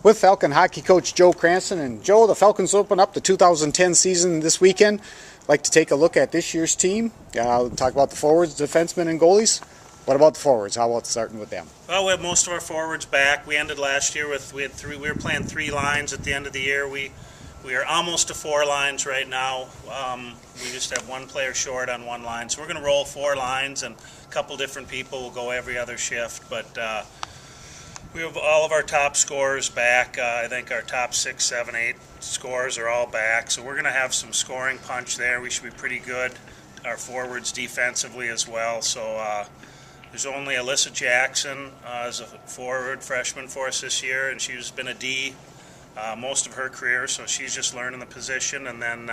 with Falcon hockey coach Joe Cranston. And Joe, the Falcons open up the 2010 season this weekend. I'd like to take a look at this year's team. Talk about the forwards, defensemen, and goalies. What about the forwards? How about starting with them? Well, we have most of our forwards back. We ended last year with we were playing 3 lines at the end of the year. We are almost to 4 lines right now. We just have 1 player short on 1 line, so we're going to roll 4 lines, and a couple different people will go every other shift. But we have all of our top scorers back. I think our top 6, 7, 8 scorers are all back, so we're going to have some scoring punch there. We should be pretty good. Our forwards defensively as well. So there's only Alyssa Jackson as a forward freshman for us this year, and she's been a D most of her career, so she's just learning the position. And then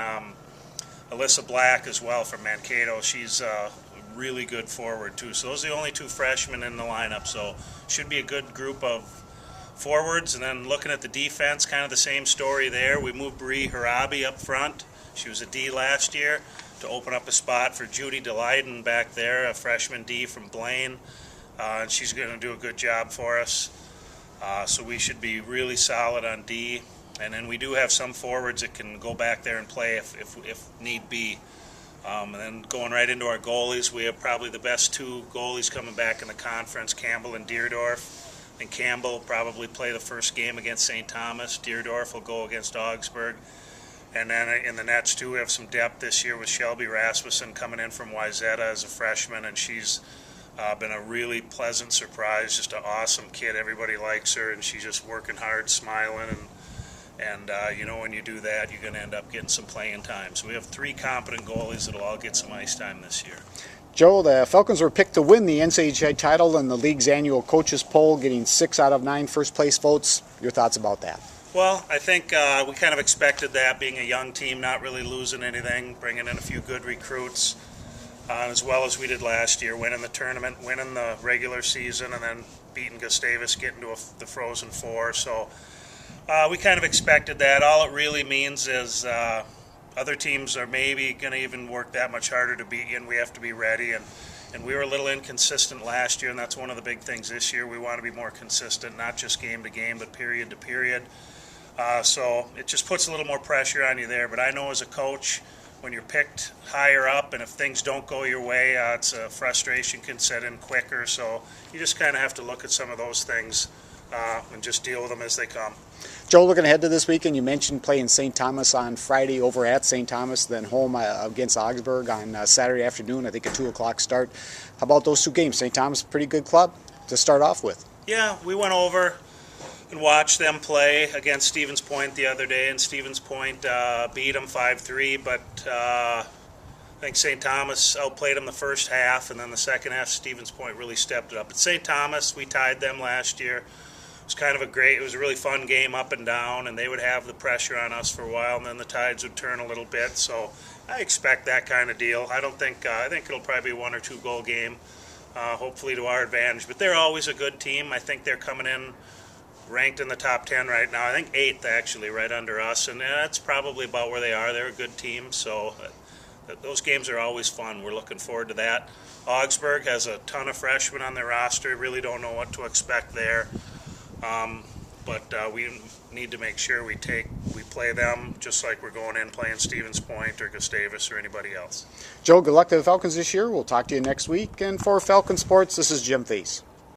Alyssa Black as well from Mankato. She's a really good forward too. So those are the only 2 freshmen in the lineup. So should be a good group of forwards. And then looking at the defense, kind of the same story there. We moved Bree Harabi up front. She was a D last year to open up a spot for Judy DeLayden back there, a freshman D from Blaine. And she's going to do a good job for us. So we should be really solid on D. And then we do have some forwards that can go back there and play if need be. And then going right into our goalies, we have probably the best 2 goalies coming back in the conference, Campbell and Deerdorf. And Campbell will probably play the first game against St. Thomas. Deerdorf will go against Augsburg. And then in the nets, too, we have some depth this year with Shelby Rasmussen coming in from Wayzata as a freshman, and she's been a really pleasant surprise, just an awesome kid. Everybody likes her, and she's just working hard, smiling, and you know, when you do that, you're going to end up getting some playing time. So we have 3 competent goalies that'll all get some ice time this year. Joe, the Falcons were picked to win the NCHA title in the league's annual coaches poll, getting 6 out of 9 first-place votes. Your thoughts about that? Well, I think we kind of expected that, being a young team, not really losing anything, bringing in a few good recruits, as well as we did last year, winning the tournament, winning the regular season, and then beating Gustavus, getting to the Frozen Four. So we kind of expected that. All it really means is other teams are maybe going to even work that much harder to beat you, and we have to be ready. And we were a little inconsistent last year, and that's one of the big things this year. We want to be more consistent, not just game to game, but period to period. So it just puts a little more pressure on you there. But I know as a coach, when you're picked higher up and if things don't go your way, it's frustration can set in quicker. So you just kind of have to look at some of those things and just deal with them as they come. Joe, looking ahead to this weekend, you mentioned playing St. Thomas on Friday over at St. Thomas, then home against Augsburg on Saturday afternoon, I think a 2 o'clock start. How about those 2 games? St. Thomas, pretty good club to start off with. Yeah, we went over and watched them play against Stevens Point the other day, and Stevens Point beat them 5-3, but I think St. Thomas outplayed them the first half, and then the second half Stevens Point really stepped it up. At St. Thomas, we tied them last year. It was a really fun game up and down, and they would have the pressure on us for a while, and then the tides would turn a little bit. So I expect that kind of deal. I think it'll probably be a 1 or 2 goal game, hopefully to our advantage. But they're always a good team. I think they're coming in ranked in the top 10 right now. I think 8th actually, right under us, and that's probably about where they are. They're a good team, so those games are always fun. We're looking forward to that. Augsburg has a ton of freshmen on their roster. Really don't know what to expect there. But we need to make sure we play them just like we're going in playing Stevens Point or Gustavus or anybody else. Joe, good luck to the Falcons this year. We'll talk to you next week. And for Falcon Sports, this is Jim Thies.